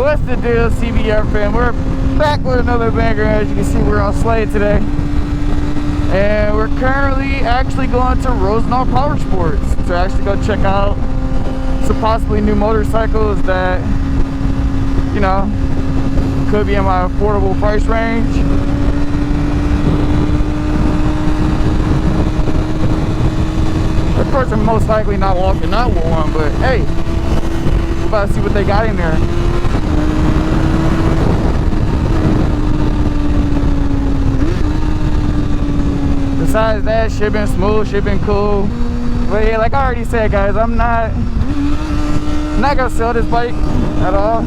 What's the deal, CBR fan? We're back with another banger. As you can see, we're on Slade today. And we're currently actually going to Rosenau Power Sports to actually go check out some possibly new motorcycles that, you know, could be in my affordable price range. Of course, I'm most likely not walking out with one, but hey, we're about to see what they got in there. Besides that, shit been smooth, shit been cool. But yeah, like I already said, guys, I'm not gonna sell this bike at all.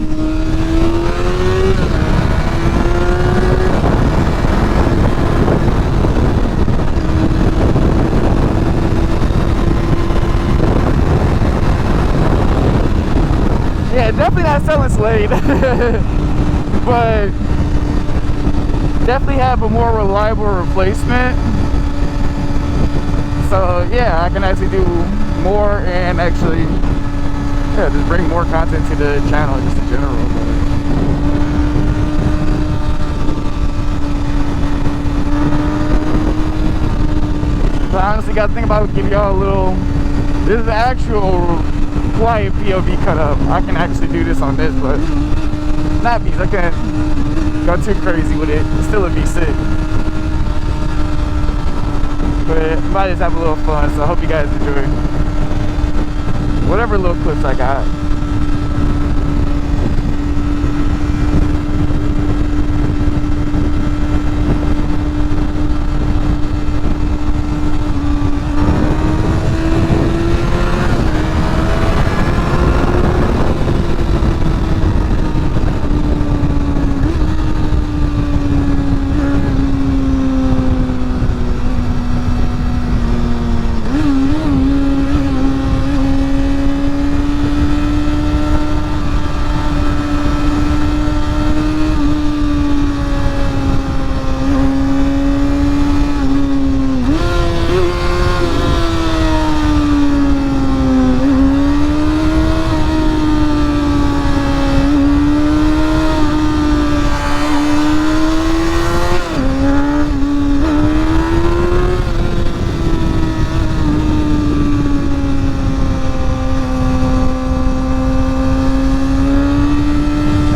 Yeah, definitely not selling Slade. But definitely have a more reliable replacement. So yeah, I can actually do more and actually, yeah, just bring more content to the channel just in general. But I honestly got to think about give y'all a little. This is the actual quiet POV cut up. I can actually do this on this, but snappies, I can't go too crazy with it. Still it'd be sick. But might just have a little fun, so I hope you guys enjoy whatever little clips I got.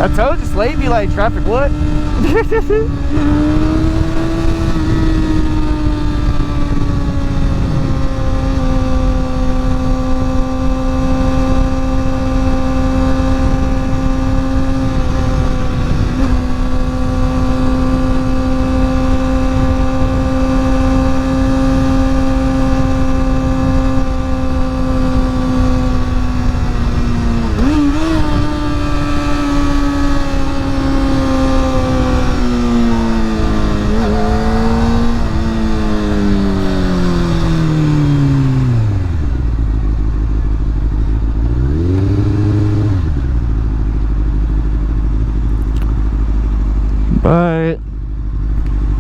I told you, Slade be like traffic, what? But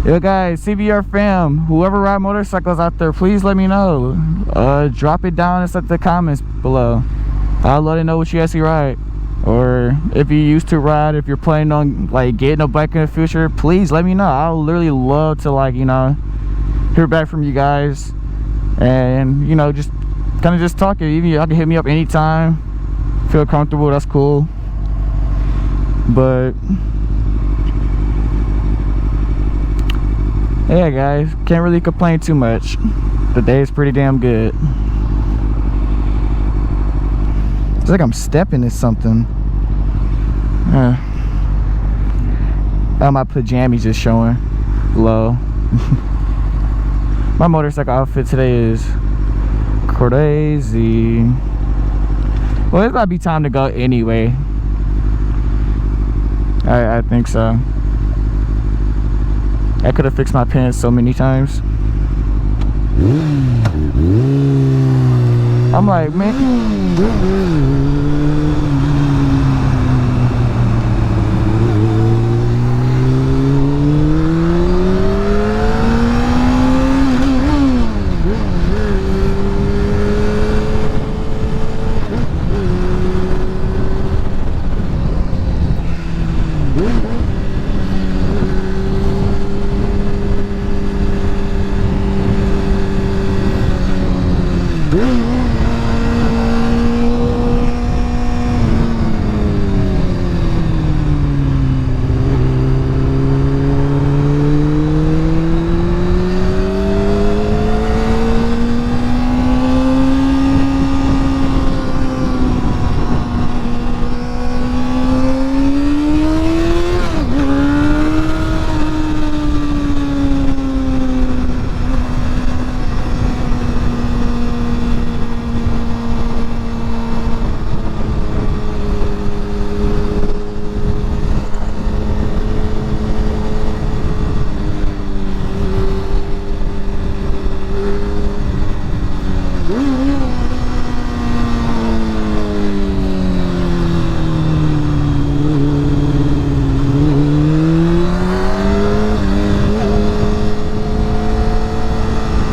yo guys, CBR fam, whoever ride motorcycles out there, please let me know. Drop it down in the comments below. I'll let it know what you actually ride, or if you used to ride, if you're planning on like getting a bike in the future, please let me know. I'll literally love to, like, you know, hear back from you guys, and you know, just kind of just talk. Even y'all can hit me up anytime, feel comfortable, that's cool. But yeah guys, can't really complain too much. The day is pretty damn good. It's like I'm stepping in something. My pajamas just showing low. My motorcycle outfit today is crazy. Well, it's about to be time to go anyway. I think so. I could have fixed my pants so many times. I'm like, man.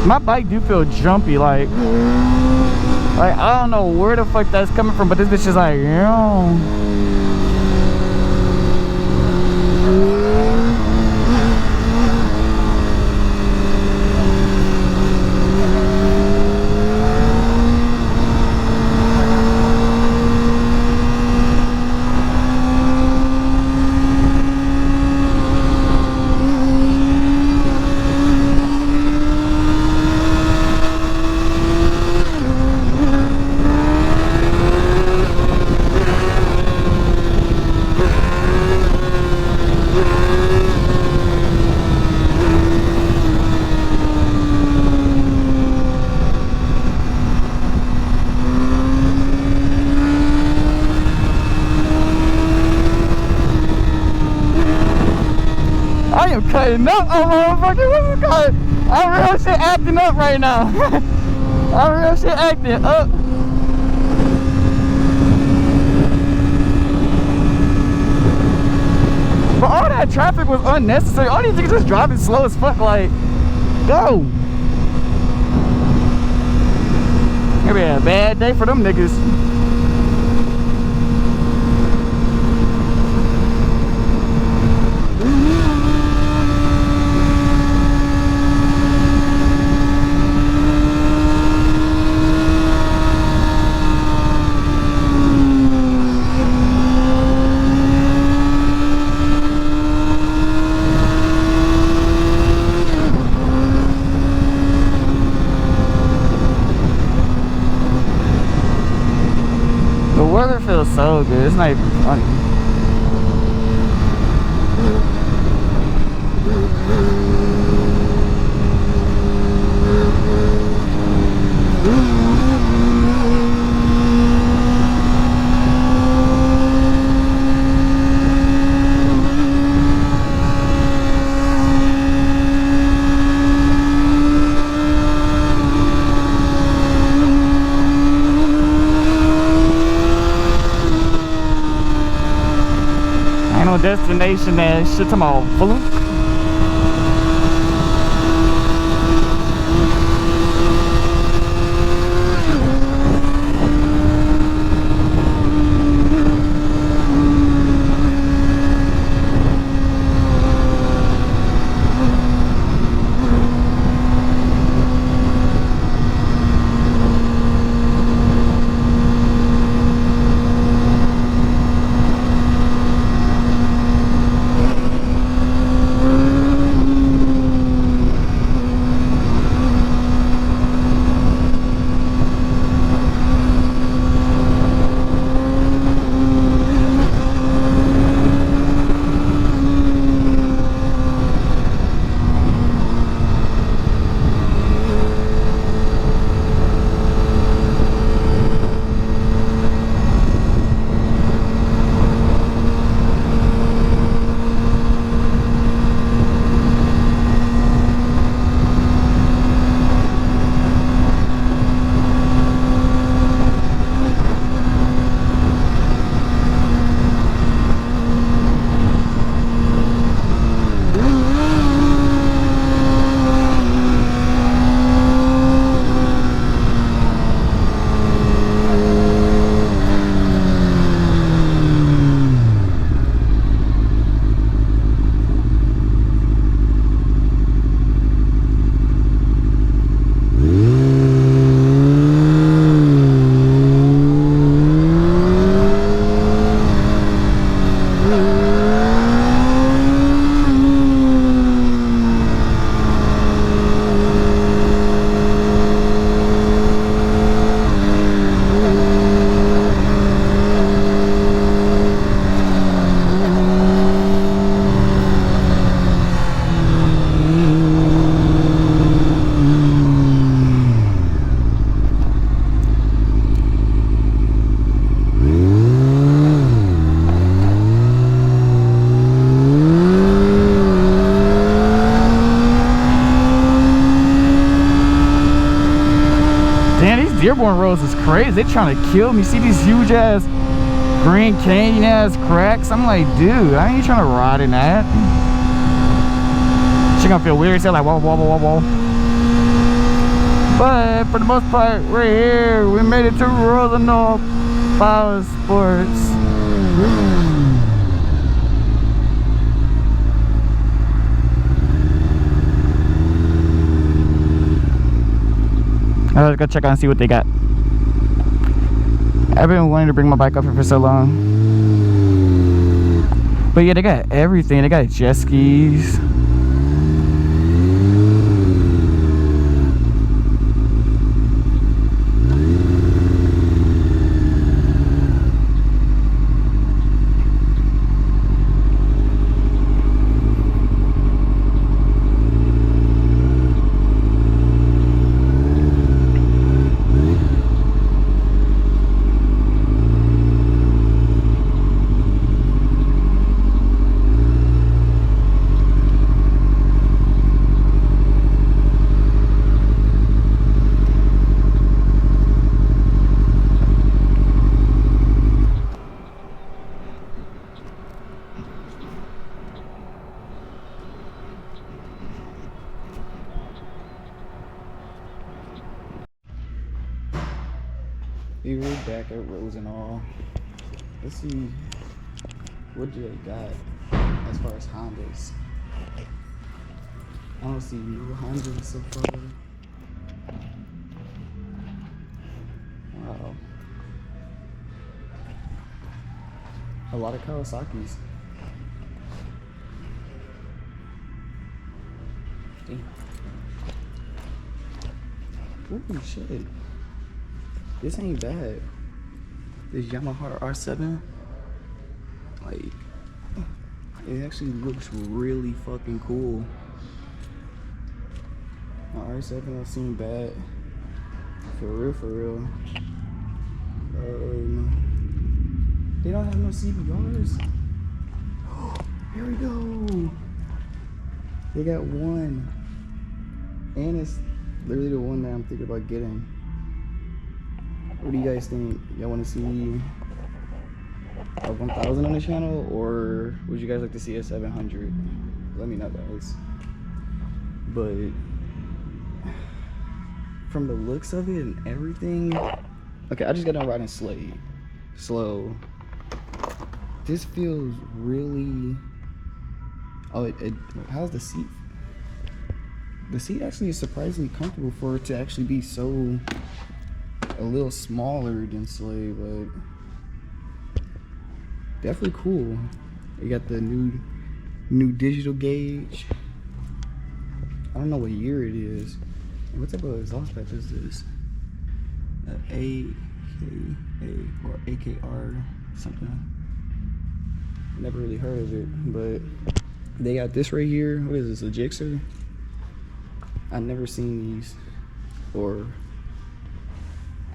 My bike do feel jumpy, like I don't know where the fuck that's coming from, but this bitch is like, I am cutting up. Oh, motherfucker, what's it called? I'm real shit acting up right now. I'm real shit acting up. But all that traffic was unnecessary. All these niggas just driving slow as fuck, like, go. It's gonna be a bad day for them niggas. The weather feels so good. It's not even funny. Destination and shit, I'm all full. Dearborn roads is crazy. They trying to kill me. See these huge ass Grand Canyon ass cracks? I'm like, dude, I ain't trying to ride in that. She gonna feel weird. Say like, whoa, whoa, whoa, whoa, whoa. But for the most part, we're here. We made it to Rosenau Power Sports. Let's go check out and see what they got. I've been wanting to bring my bike up here for so long. But yeah, they got everything. They got jet skis. We were back at Rosenau. Let's see, what do they got as far as Hondas? I don't see new Hondas so far. Wow. A lot of Kawasaki's. Damn. Holy shit. This ain't bad. This Yamaha R7, like, it actually looks really fucking cool. My R7 don't seem bad. For real, for real. They don't have no CBRs. Here we go. They got one. And it's literally the one that I'm thinking about getting. What do you guys think? Y'all want to see a 1000 on the channel, or would you guys like to see a 700? Let me know, guys. But from the looks of it and everything, okay, I just got done riding Slade. Slow. This feels really. Oh, how's the seat? The seat actually is surprisingly comfortable for it to actually be so. A little smaller than Slade, but definitely cool. You got the new digital gauge. I don't know what year it is. What type of exhaust pipe is this? AKA or AKR something. Never really heard of it, but they got this right here. What is this? A Gixxer? I've never seen these, or.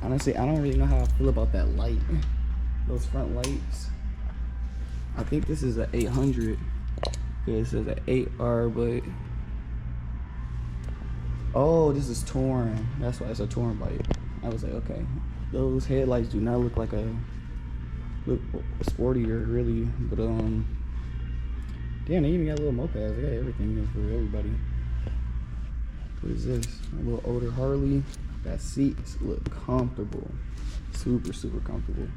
Honestly, I don't really know how I feel about that light. Those front lights. I think this is an 800. Yeah, it says an 8R, but... Oh, this is torn. That's why it's a torn bike. I was like, okay. Those headlights do not look like look sportier, really. But, damn, they even got little mopeds. They got everything for everybody. What is this? A little older Harley. That seats look comfortable. Super, super comfortable.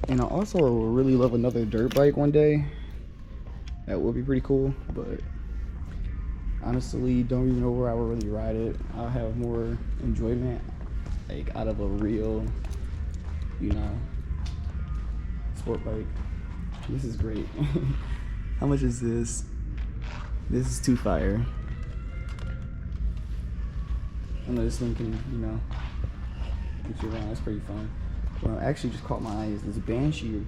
And I also really love another dirt bike one day. That would be pretty cool, but honestly, don't even know where I would really ride it. I'll have more enjoyment, like, out of a real, you know, sport bike. This is great. How much is this? This is too fire. I know this thing can, you know, get you around. That's pretty fun. Well, actually just caught my eye is this Banshee.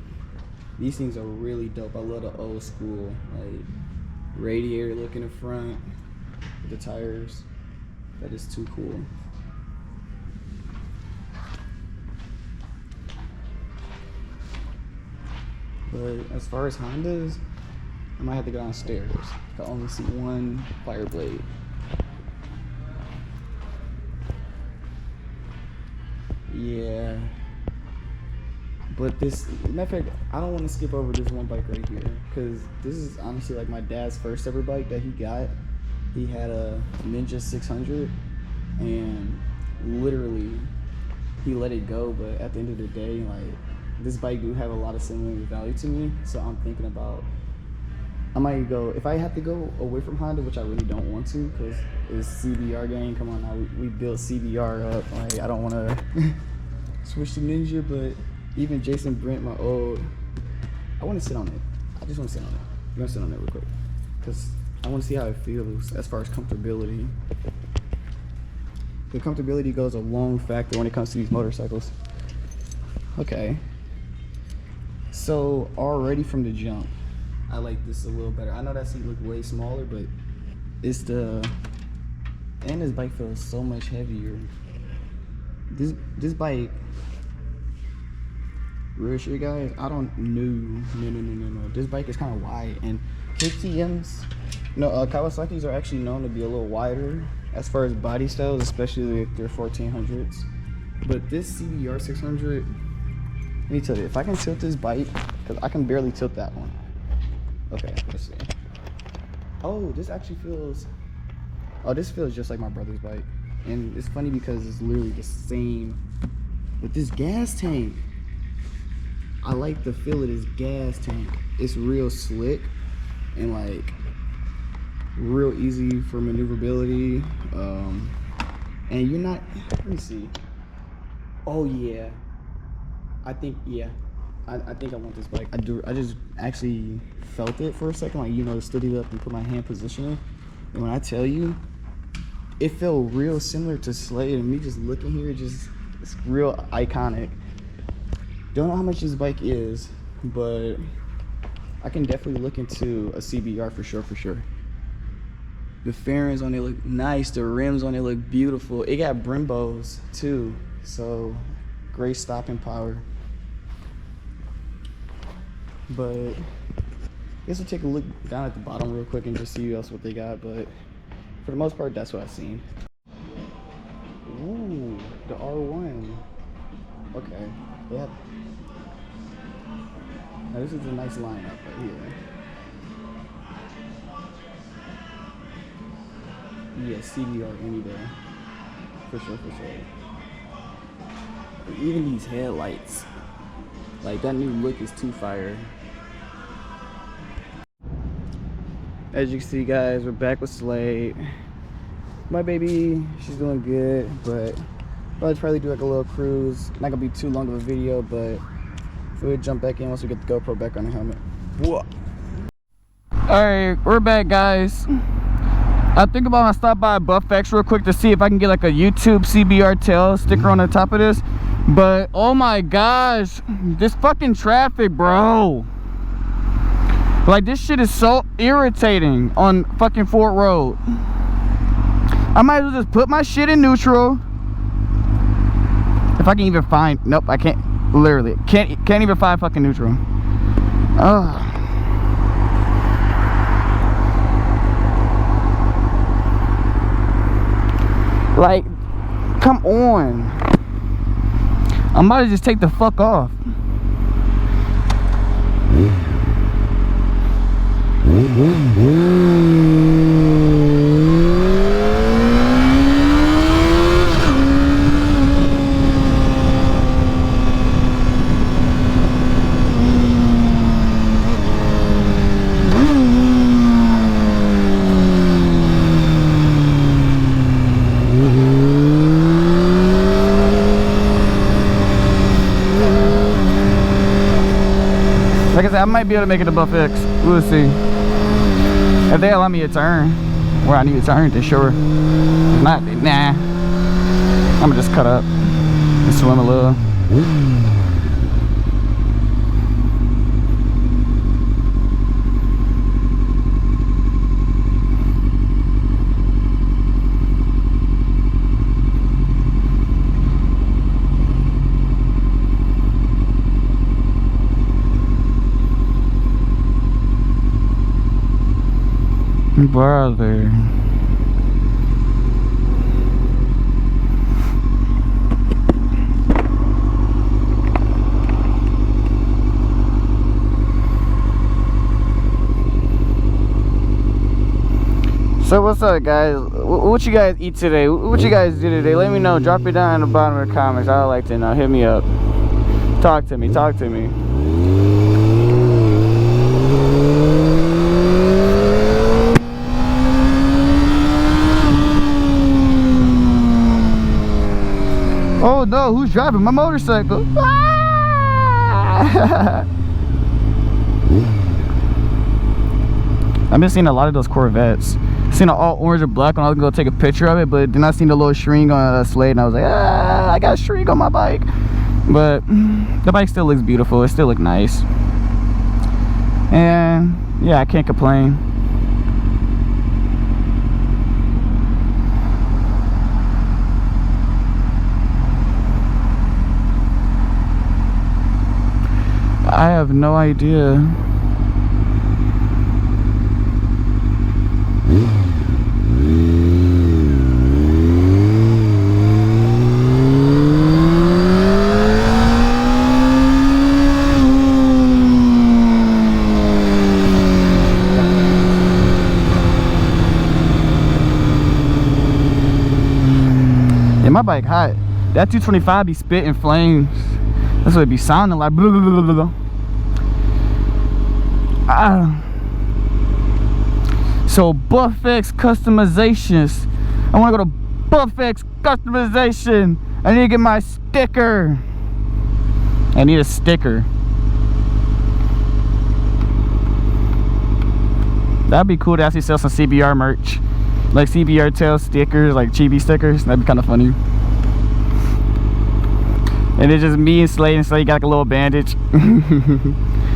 These things are really dope. I love the old school, like, radiator look in the front with the tires. That is too cool. But as far as Hondas, I might have to go downstairs. I only see one Fireblade. Yeah. But this, matter of fact, I don't want to skip over this one bike right here, because this is honestly like my dad's first ever bike that he got. He had a Ninja 600, and literally he let it go, but at the end of the day, like, this bike do have a lot of sentimental value to me, so I'm thinking about, I might go, if I have to go away from Honda, which I really don't want to, because it's CBR gang, come on now, we built CBR up, like, I don't want to switch to Ninja, but even Jason Brent, my old, I want to sit on it. I just want to sit on it. I'm going to sit on it real quick, because I want to see how it feels as far as comfortability. The comfortability goes a long factor when it comes to these motorcycles. Okay. So already from the jump, I like this a little better. I know that seat looked way smaller, but it's the, and this bike feels so much heavier. This bike, real shit guys, I don't no. This bike is kind of wide, and KTM's, Kawasaki's are actually known to be a little wider as far as body styles, especially if they're 1400s. But this CBR 600, let me tell you, if I can tilt this bike, because I can barely tilt that one. Okay, let's see. Oh, this actually feels, oh, this feels just like my brother's bike. And it's funny because it's literally the same. But this gas tank, I like the feel of this gas tank. It's real slick and like real easy for maneuverability. And you're not, let me see. Oh yeah, I think, yeah, I think I want this bike. I just actually felt it for a second, like, you know, stood it up and put my hand positioning. And when I tell you, it felt real similar to Slade, and me just looking here, just, it's real iconic. Don't know how much this bike is, but I can definitely look into a CBR for sure. The fairings on it look nice, the rims on it look beautiful. It got Brembos too, so great stopping power. But I guess we'll take a look down at the bottom real quick and just see else what they got, but for the most part, that's what I've seen. Ooh, the R1. Okay, yeah. Now this is a nice lineup right here. Yeah, CBR any day. For sure. Even these headlights, like, that new look is too fire. As you can see guys, we're back with Slade. My baby, she's doing good, but I'll probably do like a little cruise. Not gonna be too long of a video, but we'll jump back in once we get the GoPro back on the helmet. Whoa. Alright, we're back guys. I think about to stop by Buffx real quick to see if I can get like a YouTube CBR tail sticker on the top of this. But oh my gosh, this fucking traffic, bro. Like, this shit is so irritating on fucking Fort Road. I might as well just put my shit in neutral. If I can even find, nope, I can't, literally, can't even find fucking neutral. Ugh. Like, come on. I'm about to just take the fuck off. Like I said, I might be able to make it to Buffx. We'll see. If they allow me to turn where I need to turn, then sure. If not, nah. I'm gonna just cut up and swim a little. Brother. So what's up, guys? What you guys eat today? What you guys do today? Let me know. Drop it down in the bottom of the comments. I would like to know. Hit me up. Talk to me. Talk to me. Oh no, who's driving my motorcycle? Ah! I've been seeing a lot of those Corvettes. Seen an all orange or black one. I was gonna go take a picture of it, but then I seen the little string on a Slade, and I was like, ah, I got a string on my bike. But the bike still looks beautiful. It still looks nice, and yeah, I can't complain. I have no idea. Yeah, my bike hot. That 225 be spitting flames. That's what it be sounding like. Blah, blah, blah, blah, blah. So Buffx customizations. I want to go to Buffx customization. I need to get my sticker. I need a sticker. That'd be cool to actually sell some CBR merch, like CBR tail stickers, like chibi stickers. That'd be kind of funny. And it's just me and Slade, and Slade got like a little bandage.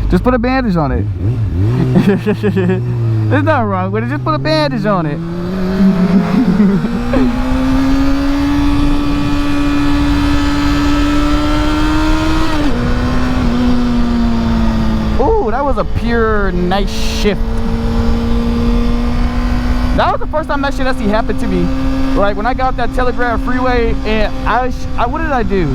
Just put a bandage on it. There's nothing wrong with it. Just put a bandage on it. Ooh, that was a pure nice shift. That was the first time that shit actually happened to me. Like when I got off that Telegraph Freeway, and I what did I do?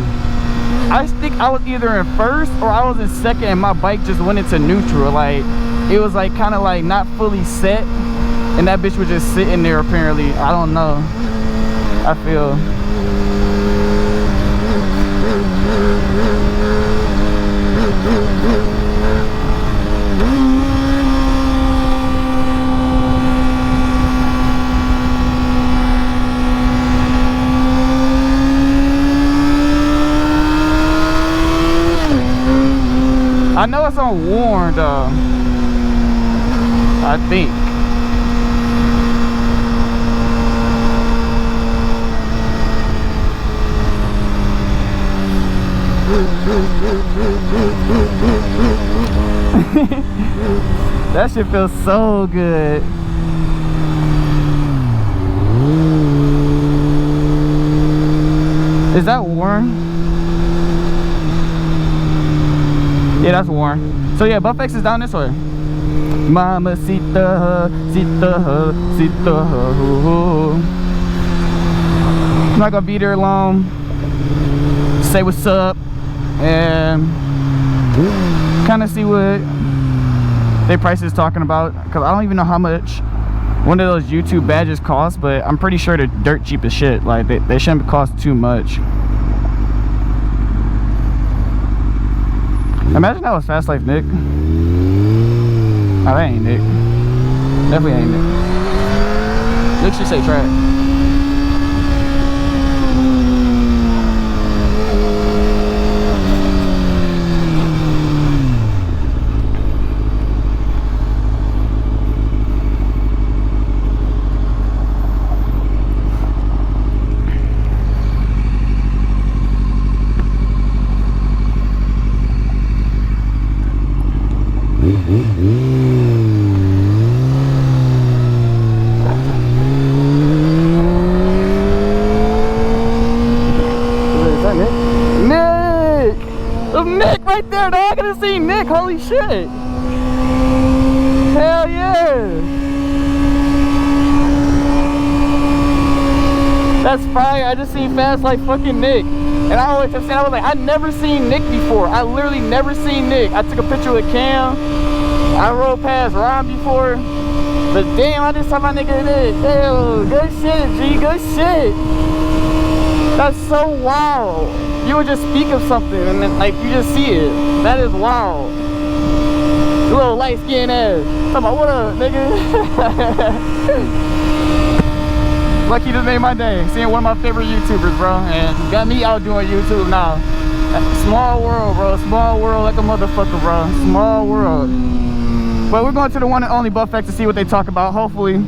I think I was either in first or I was in second, and my bike just went into neutral. Like it was like kind of like not fully set, and that bitch was just sitting there apparently. I don't know. I feel. I know it's on Warren though, I think. That shit feels so good. Is that Warren? Yeah, that's Warren. So yeah, Buffx is down this way. Mama Sita, Sita, Sita. I'm not gonna be there long. Say what's up and kind of see what their price is talking about, because I don't even know how much one of those YouTube badges costs, but I'm pretty sure they're dirt cheap as shit. Like they shouldn't cost too much. Imagine that was Fast Life Nick. Oh, that ain't Nick. Definitely ain't Nick. Nick should say track. Nick right there, dog. I gotta see Nick. Holy shit. Hell yeah. That's fire. I just seen Fast like fucking Nick. And I always kept saying, I was like, I've never seen Nick before. I literally never seen Nick. I took a picture with Cam. I rode past Ron before. But But damn, I just saw my nigga today. Damn, good shit, G, good shit. That's so wild. You would just speak of something and then like you just see it. That is wild. Little light skinned ass. Talking about what up, nigga? Like he just made my day. Seeing one of my favorite YouTubers, bro. And got me out doing YouTube now. Small world, bro. Small world like a motherfucker, bro. Small world. But we're going to the one and only Buffex to see what they talk about, hopefully.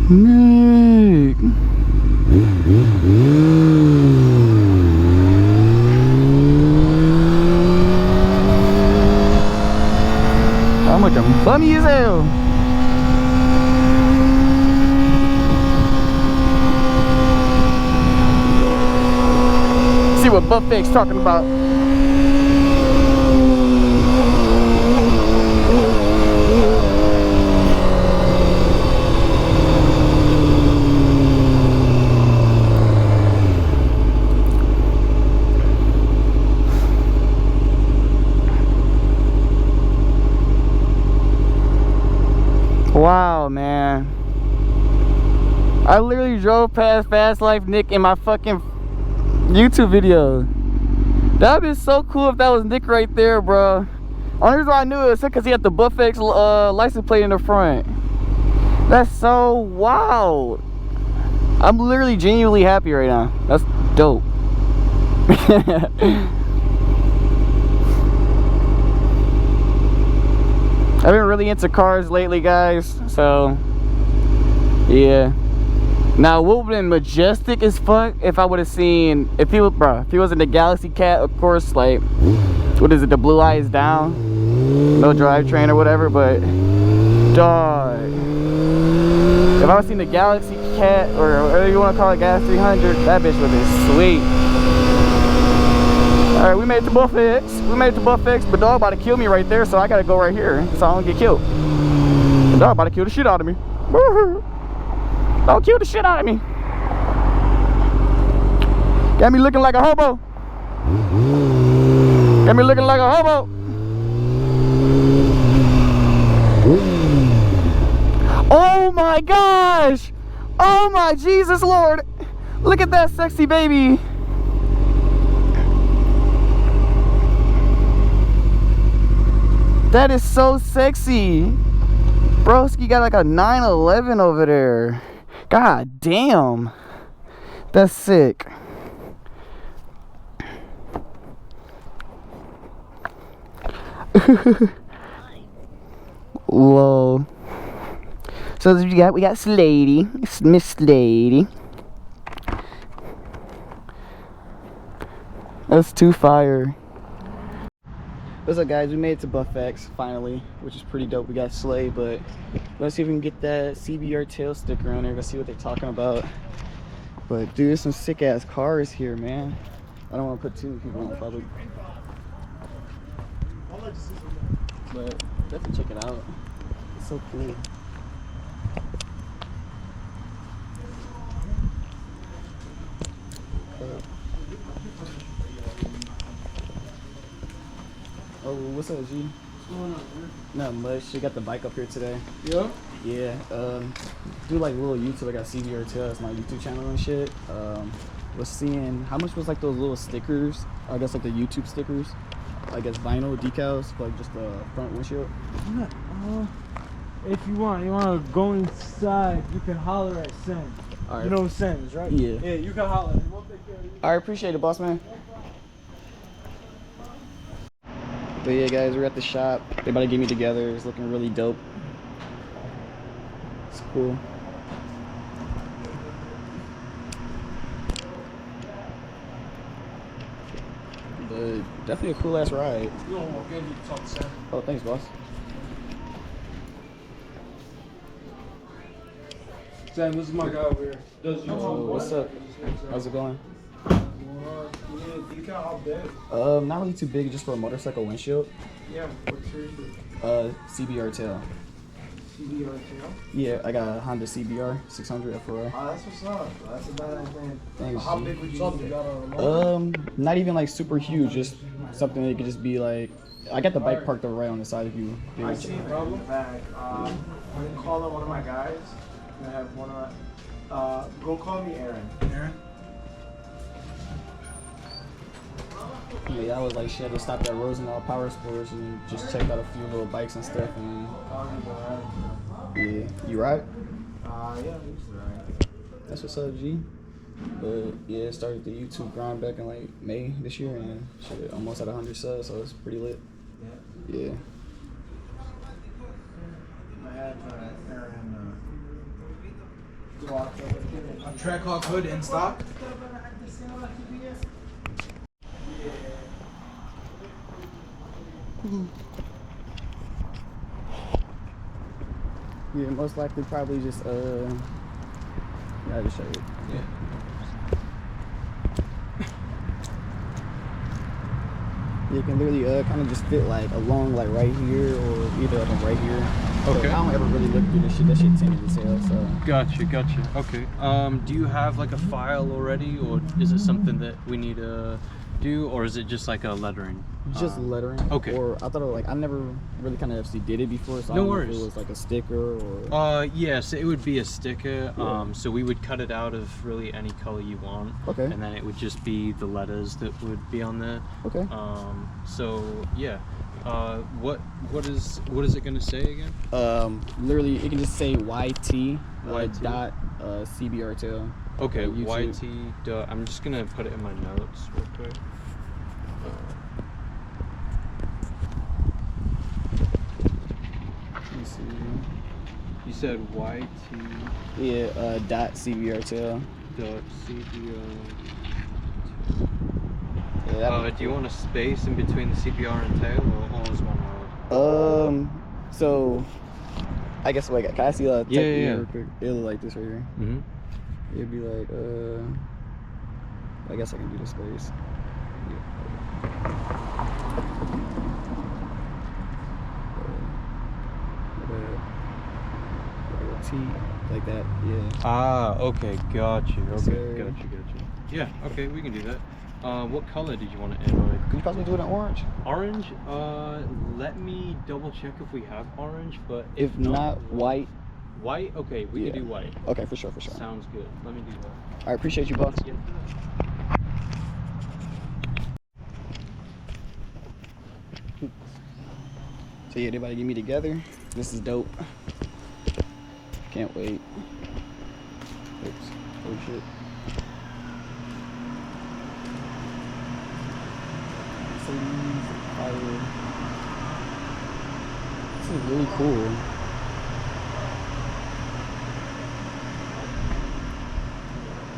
Nick. I'm looking bummy as hell. See what Buffex talking about. Wow, man. I literally drove past Fast Life Nick in my fucking YouTube video. That would be so cool if that was Nick right there, bro. Only reason why I knew it was because he had the Buffex license plate in the front. That's so wild. I'm literally genuinely happy right now. That's dope. I've been really into cars lately, guys, so yeah. Now, what would have been majestic as fuck if I would have seen, if he was in the Galaxy Cat, of course, like, what is it, the Blue Eyes Down, no drivetrain or whatever, but dog, if I was seen the Galaxy Cat, or whatever you want to call it, Gas 300, that bitch would have been sweet. Alright, we made it to Buffex. We made it to Buffex, but dog about to kill me right there, so I gotta go right here so I don't get killed. The dog about to kill the shit out of me. Don't kill the shit out of me. Got me looking like a hobo. Got me looking like a hobo. Oh my gosh. Oh my Jesus Lord. Look at that sexy baby. That is so sexy. Broski got like a 911 over there. God damn. That's sick. Whoa. So we got Slady. Miss Slady. That's too fire. What's up, guys? We made it to Buffex finally, which is pretty dope. We got Slay, but let's see if we can get that CBR tail sticker on there. Let's see what they're talking about. But dude, there's some sick ass cars here, man. I don't want to put too many people on public, but definitely check it out. It's so cool. Oh, what's up, G? What's going on, man? Not much. She got the bike up here today. Yeah? Yeah. Do like little YouTube. I got CBR Tail. That's my YouTube channel and shit. Was seeing how much was like those little stickers. I guess like the YouTube stickers. I guess vinyl decals for like just the front windshield. If you want to go inside, you can holler at Sen. Alright. You know Sen's, right? Yeah. Yeah, you can holler. We'll take care of you. I appreciate it, boss man. But yeah, guys, we're at the shop. They about to get me together. It's looking really dope. It's cool. But definitely a cool ass ride. You don't walk in, you can talk to Sen. Oh, thanks, boss. Sen, this is my guy over here. Does YouTube. Oh, what's up? How's it going? Decal, how big? Not really too big, just for a motorcycle windshield. Yeah, what's yours? CBR tail. CBR too? Yeah, I got a Honda CBR 600 F4. Oh, that's what's up. That's a bad idea. Thanks, How G. big would you got a remote? Not even like super huge, just something that could just be like. I got the bike parked over right on the side if you. I see it in the back. I'm gonna call on one of my guys. I have one of my. Go call me Aaron. Aaron? Yeah, I was like, shit, I just stopped at Rosendahl Power Sports and just checked out a few little bikes and stuff. And yeah, you right? Yeah, he's right. That's what's up, G. But yeah, started the YouTube grind back in like May this year, and shit, almost at 100 subs, so it's pretty lit. Yeah. I had Aaron go out there with a Trackhawk hood in stock. Yeah, most likely probably just yeah, I'll just show you. Yeah. You can literally kind of just fit like along like right here or either of them right here. Okay. So I don't ever really look through this shit. That shit tinted as hell. So. Gotcha. Okay. Do you have like a file already, or is it something that we need to do, or is it just like a lettering? Just lettering. Okay. Or I thought I never really kind of actually did it before, so I No don't know worries. if it was like a sticker or. Yes, it would be a sticker. Yeah. So we would cut it out of really any color you want. Okay. And then it would just be the letters that would be on there. Okay. So yeah. What is it gonna say again? Literally, it can just say YT, YT. dot CBR tail. Okay, YouTube. YT. I'm just gonna put it in my notes real quick. Let me see. You said YT. Yeah, dot CBR tail. Dot CBR. Yeah, Do you want a space in between the CBR and tail, or all is one word? So I guess wait, can I see Yeah. real quick? It'll look like this right here. Mm-hmm. It'd be like I guess I can do the space. T like that, yeah. Ah, okay, got you. Okay, Sir. got you. Yeah, okay, we can do that. What color did you want to annoy? Could you possibly do it in orange? Orange? Let me double check if we have orange, but If not, white. White? Okay, we Yeah. can do white. Okay, for sure. Sounds good. Let me do that. I appreciate you, boss. Yes, So yeah, everybody get me together. This is dope. Can't wait. Oops. Oh shit. Fire. This is really cool.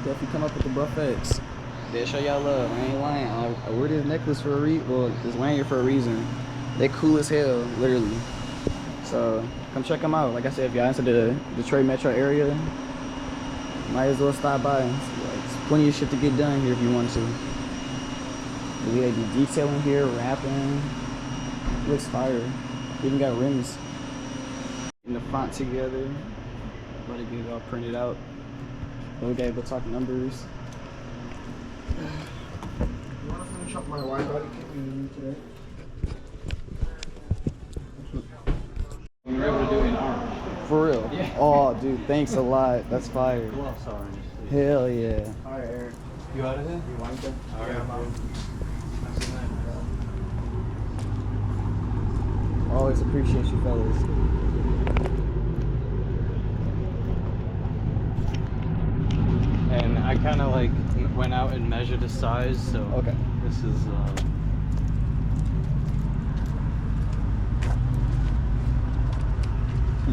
Definitely come up with the buffets. They'll show y'all love. I ain't lying. I wear this necklace for a reason. Well, this lanyard for a reason. They cool as hell, literally. So come check them out. Like I said, if y'all into the Detroit metro area, might as well stop by. There's plenty of shit to get done here if you want to. The way they do detailing here, wrapping, looks fire. Even got rims. Getting the font together. Let it get it all printed out. Okay, we'll talk numbers. You want to finish up my wide body kit we need today? We were able to do it in orange. For real? Yeah. Oh, dude, thanks a lot. That's fire. Gloss orange. Hell yeah. Alright, Eric. You out of here? You want them? All right, Yeah, bro. Always appreciate you fellas. And I kind of like went out and measured the size, so Okay. this is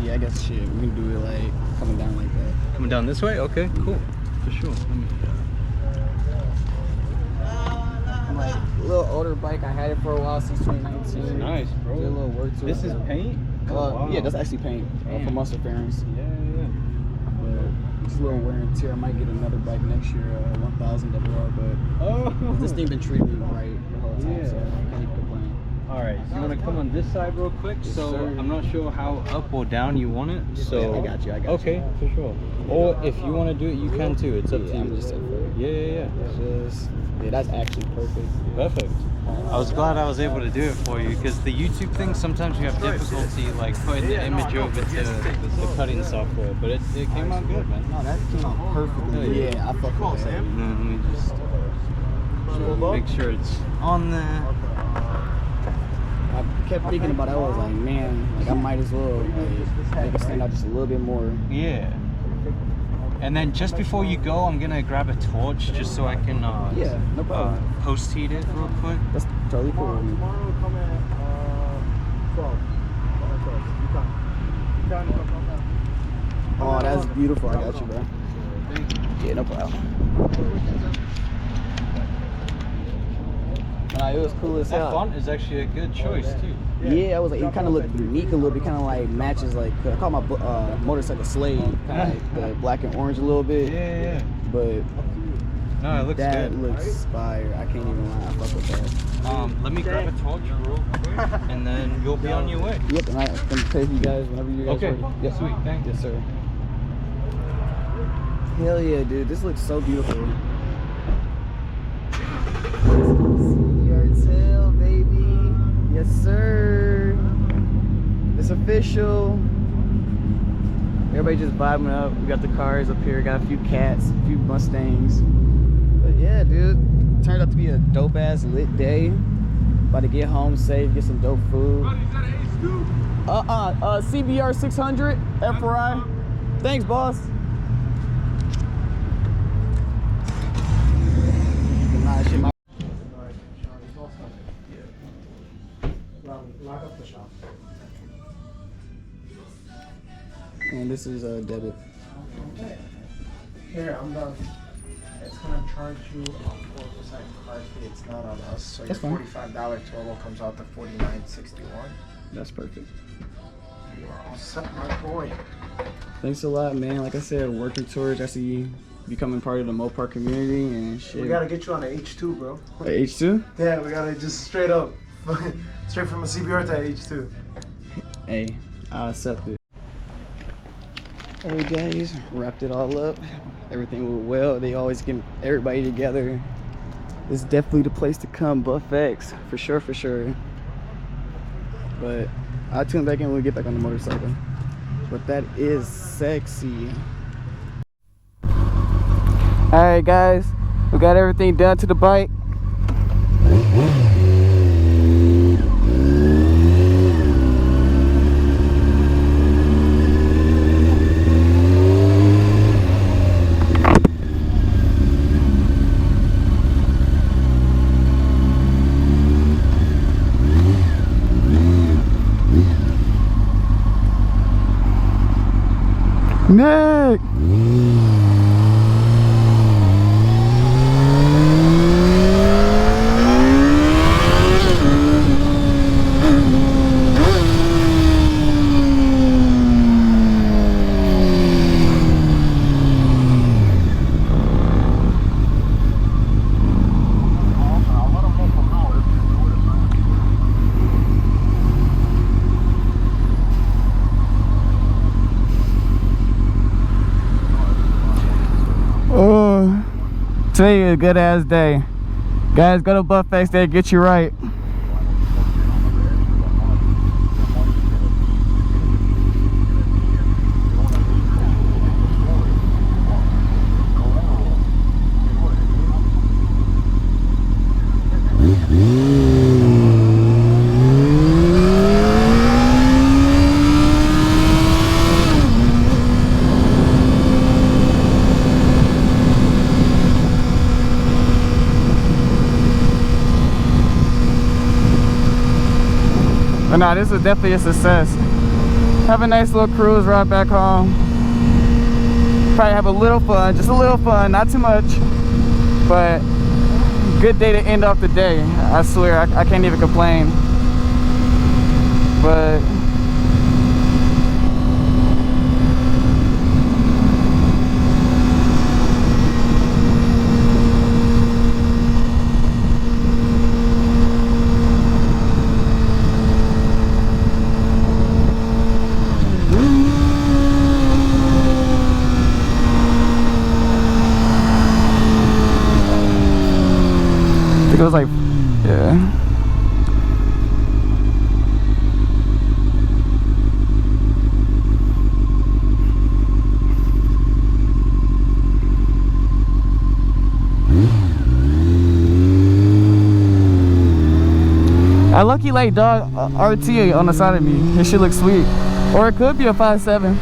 Yeah, I guess shit. We can do it like coming down like that. coming down this way. Okay, cool, for sure. Like a little older bike. I had it for a while since 2019. Nice, bro. Did a little work to it. This is paint. Yeah, that's actually paint Damn. for muscle fairings. Yeah. But it's a little wear and tear. I might get another bike next year, 1000 WR. But Oh. this thing been treating me right the whole time, Yeah. so I can't complain. All right, so you want to come on this side real quick? So sir. I'm not sure how up or down you want it. So I got you. Okay, for sure. Or if you want to do it, you can too. It's up to you. I'm just up for it. Yeah. Yeah, that's actually perfect. Perfect. I was glad I was able to do it for you because the YouTube thing, sometimes you have difficulty like putting the image over to the cutting software, but it came out good, man. No, that came out perfectly. Yeah, I fuck with that. And then we just make sure it's on there. I kept thinking about it. I was like, man, like I might as well make it stand out just a little bit more. Yeah. And then just before you go, I'm gonna grab a torch just so I can Yeah, no problem. post heat it real quick. That's totally cool. Tomorrow come at 12. Oh, that's beautiful. I got you, bro. Yeah, no problem. Nah, it was cool as That hell. font is actually a good choice too. Yeah, I was like, it kind of looked unique a little bit, kind of like matches like I call my motorcycle Slade, kind of like the black and orange a little bit. Yeah. But No, it looks that good. looks fire. I can't even lie. I fuck with that. Let me grab a torch real quick, and then you'll be on your way. Yep, and I can pay you guys whenever you guys Okay. ready. Yes, Sweet. Thank you. Yes, sir. Hell yeah, dude. This looks so beautiful. Tail, baby. Yes, sir. It's official. Everybody just vibing up. We got the cars up here. Got a few cats, a few Mustangs. But yeah, dude. Turned out to be a dope ass lit day. About to get home safe, get some dope food. CBR 600 FRI. Thanks, boss. Nah, shit, my Lock up the shop. and this is a debit. Here, I'm done. It's gonna charge you a 4% card fee. It's not on us. So That's your fine. $45 total comes out to $49.61. That's perfect. You are all set, my boy. Thanks a lot, man. Like I said, working towards actually becoming part of the Mopar community and shit. We gotta get you on the H2, bro. H2? Yeah, we gotta just straight up. Straight from a CBR to H2. Hey, I accept it. Alright guys, wrapped it all up. Everything went well. They always get everybody together. It's definitely the place to come, BuffX, for sure, for sure. But I'll tune back in when we get back on the motorcycle. But that is sexy. Alright guys, we got everything done to the bike. Nick! Oh, today is a good ass day. Guys, go to BuffX, they'll get you right. But nah, this is definitely a success. Have a nice little cruise ride back home. Probably have a little fun, just a little fun, not too much. But good day to end off the day. I swear, I can't even complain. But It was like, yeah. I lucky like dog RT on the side of me. This shit looks sweet. Or it could be a 5.7.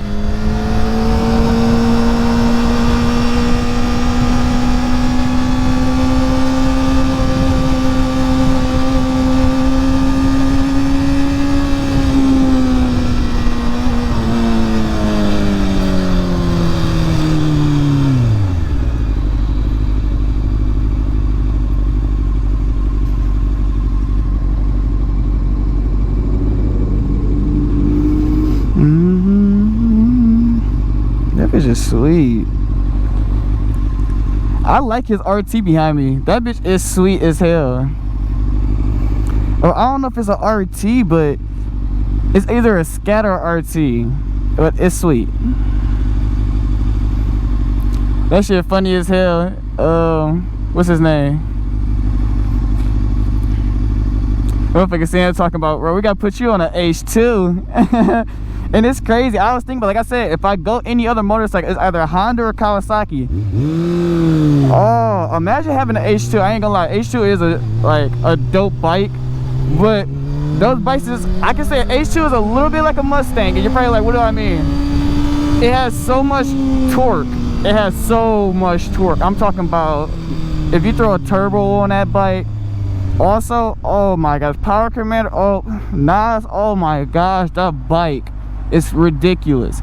That bitch is sweet. I like his RT behind me. That bitch is sweet as hell. Or I don't know if it's an RT, but it's either a scatter or RT. But it's sweet. That shit funny as hell. What's his name? Motherfucker Sam talking about, bro, we gotta put you on an H2. And it's crazy. I was thinking, but like I said, if I go any other motorcycle, it's either a Honda or Kawasaki. Oh, imagine having an H2. I ain't gonna lie, H2 is a dope bike, but those bikes is, I can say H2 is a little bit like a Mustang, and you're probably like, what do I mean? It has so much torque. It has so much torque. I'm talking about if you throw a turbo on that bike. Also, oh my gosh, Power Commander, oh Nas, oh my gosh, that bike is ridiculous.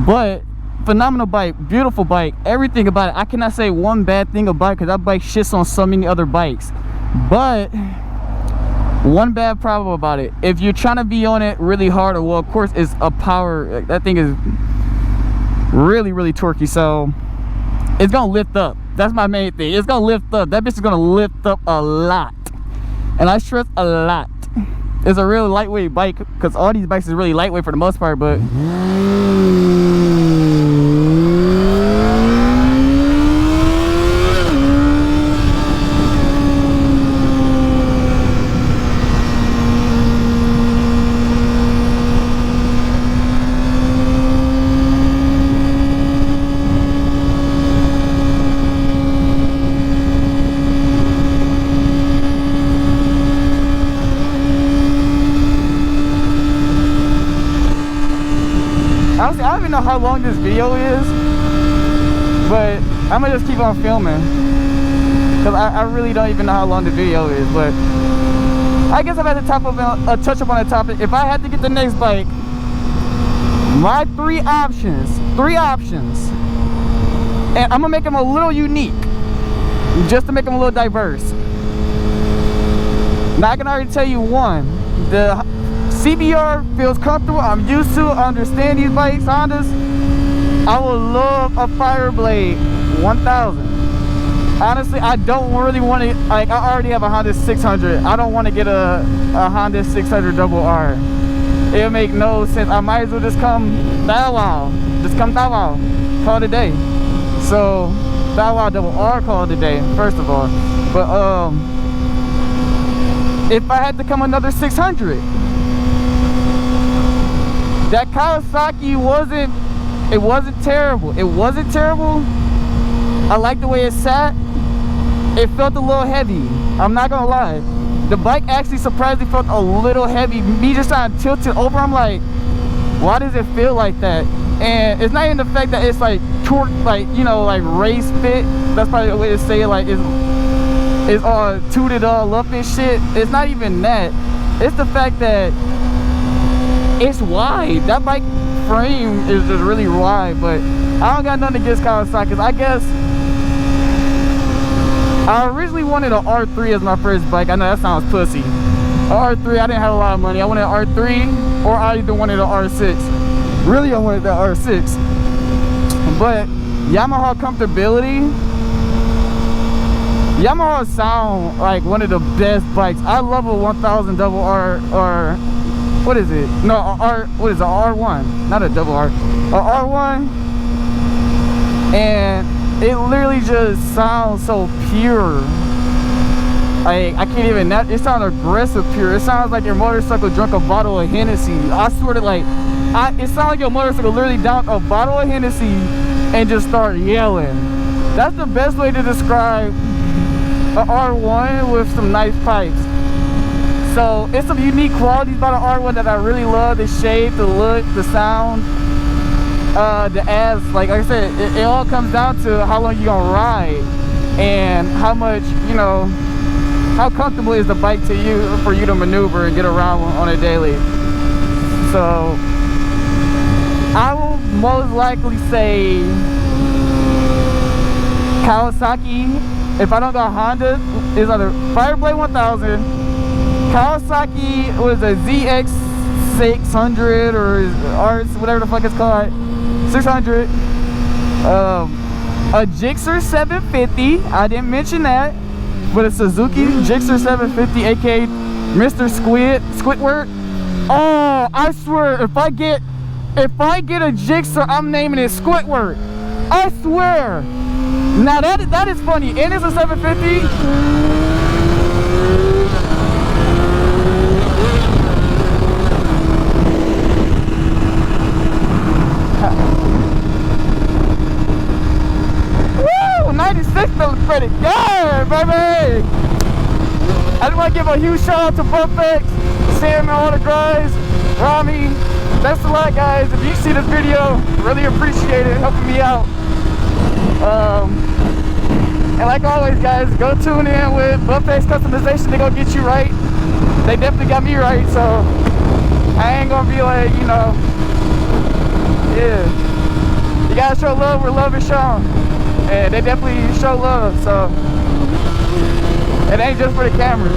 But phenomenal bike, beautiful bike, everything about it. I cannot say one bad thing about it because that bike shits on so many other bikes. But one bad problem about it, if you're trying to be on it really hard, or well, of course it's a power, that thing is really torquey, so it's gonna lift up. That's my main thing. It's gonna lift up. That bitch is gonna lift up a lot, and I stress a lot. It's a real lightweight bike because all these bikes is really lightweight for the most part, but honestly, I don't even know how long this video is, but I'm gonna just keep on filming because I really don't even know how long the video is. But I guess I'm at the top of a touch up on the topic. If I had to get the next bike, my three options, and I'm gonna make them a little unique just to make them a little diverse. Now I can already tell you one, the CBR feels comfortable. I'm used to, I understand these bikes, Hondas. I would love a Fireblade 1000. Honestly, I don't really want to, like, I already have a Honda 600. I don't want to get a Honda 600 double R. It'll make no sense. I might as well just come Dawao. Just come Dawao. Call it a day. So, Dawao double R, call it a day, first of all. But, if I had to come another 600, that Kawasaki wasn't terrible. It wasn't terrible. I like the way it sat. It felt a little heavy. I'm not gonna lie. The bike actually surprisingly felt a little heavy. Me just trying to tilt it over, I'm like, why does it feel like that? And it's not even the fact that it's like torque, like, you know, like race fit. That's probably the way to say it. Like it's all tooted all up and shit. It's not even that. It's the fact that it's wide. That bike frame is just really wide. But I don't got nothing against Kawasaki. I guess I originally wanted an R3 as my first bike. I know that sounds pussy. R3, I didn't have a lot of money. I wanted an R3 or I either wanted an R6. Really, I wanted that R6. But Yamaha comfortability, Yamaha sound like one of the best bikes. I love a 1000 double R, or what is it? No, what is it? R1, not a double R, a R1, and it literally just sounds so pure. Like, I can't even, it sounds aggressive pure. It sounds like your motorcycle drunk a bottle of Hennessy. I swear to, like, it sounds like your motorcycle literally downed a bottle of Hennessy and just start yelling. That's the best way to describe a R1 with some nice pipes. So it's some unique qualities about an R1 that I really love. The shape, the look, the sound, the ass. Like I said, it all comes down to how long you gonna ride and how much, you know, how comfortable is the bike to you for you to maneuver and get around on a daily. So I will most likely say Kawasaki. If I don't go Honda, is either Fireblade 1000, Kawasaki was a ZX600 or RS, whatever the fuck it's called, 600, a Gixxer 750. I didn't mention that, but a Suzuki Gixxer 750, aka Mr. Squidward. Oh, I swear, if I get a Gixxer, I'm naming it Squidward. I swear. Now that is funny, and it's a 750. Woo! 96 feeling pretty good, baby. I just want to give a huge shout out to Buffex, Sam, and all the guys, Rami. Thanks a lot, guys. If you see this video, really appreciate it, helping me out. And like always, guys, go tune in with Buffex Customization. They gonna get you right. They definitely got me right, so I ain't gonna be like, you know, yeah. You gotta show love where love is shown, and they definitely show love. So it ain't just for the camera.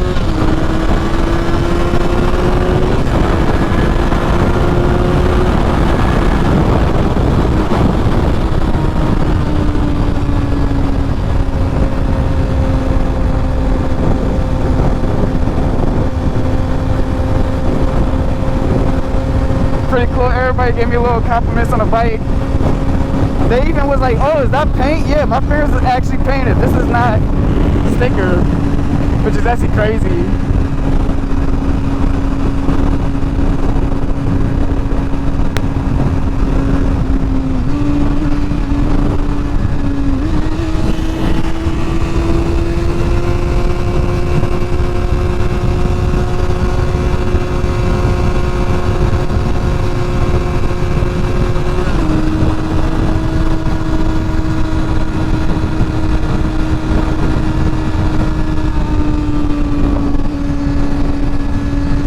Pretty cool. Everybody gave me a little compliments on the bike. They even was like, oh, is that paint? Yeah, my fingers is actually painted. This is not sticker, which is actually crazy.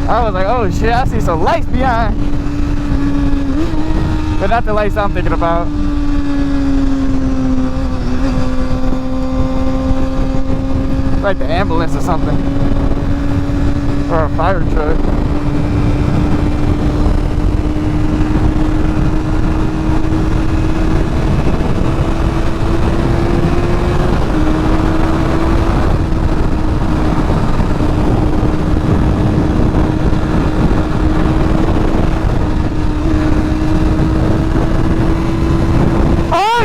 I was like, oh shit, I see some lights behind. But not the lights I'm thinking about. Like the ambulance or something. Or a fire truck.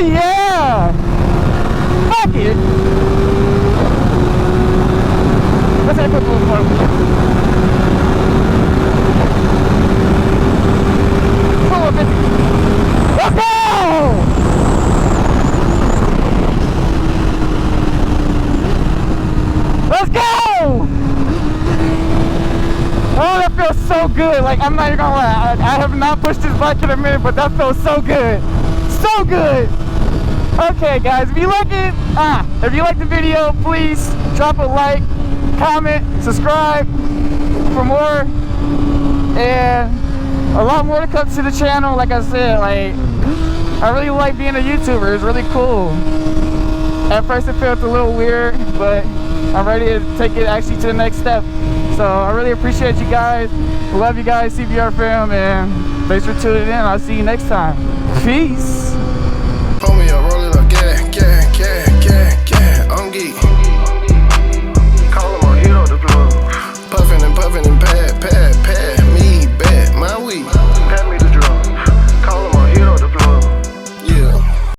Yeah! Fuck it! Let's say put a little more. Pull up it. Let's go! Let's go! Oh, that feels so good. Like, I'm not even gonna lie. I have not pushed this bike in a minute, but that feels so good. So good. Okay, guys, if you like the video, please drop a like, comment, subscribe for more, and a lot more to come to the channel. Like I said, like, I really like being a YouTuber. It's really cool. At first it felt a little weird, but I'm ready to take it actually to the next step. So I really appreciate you guys. Love you guys, CBR fam, and thanks for tuning in. I'll see you next time. Peace.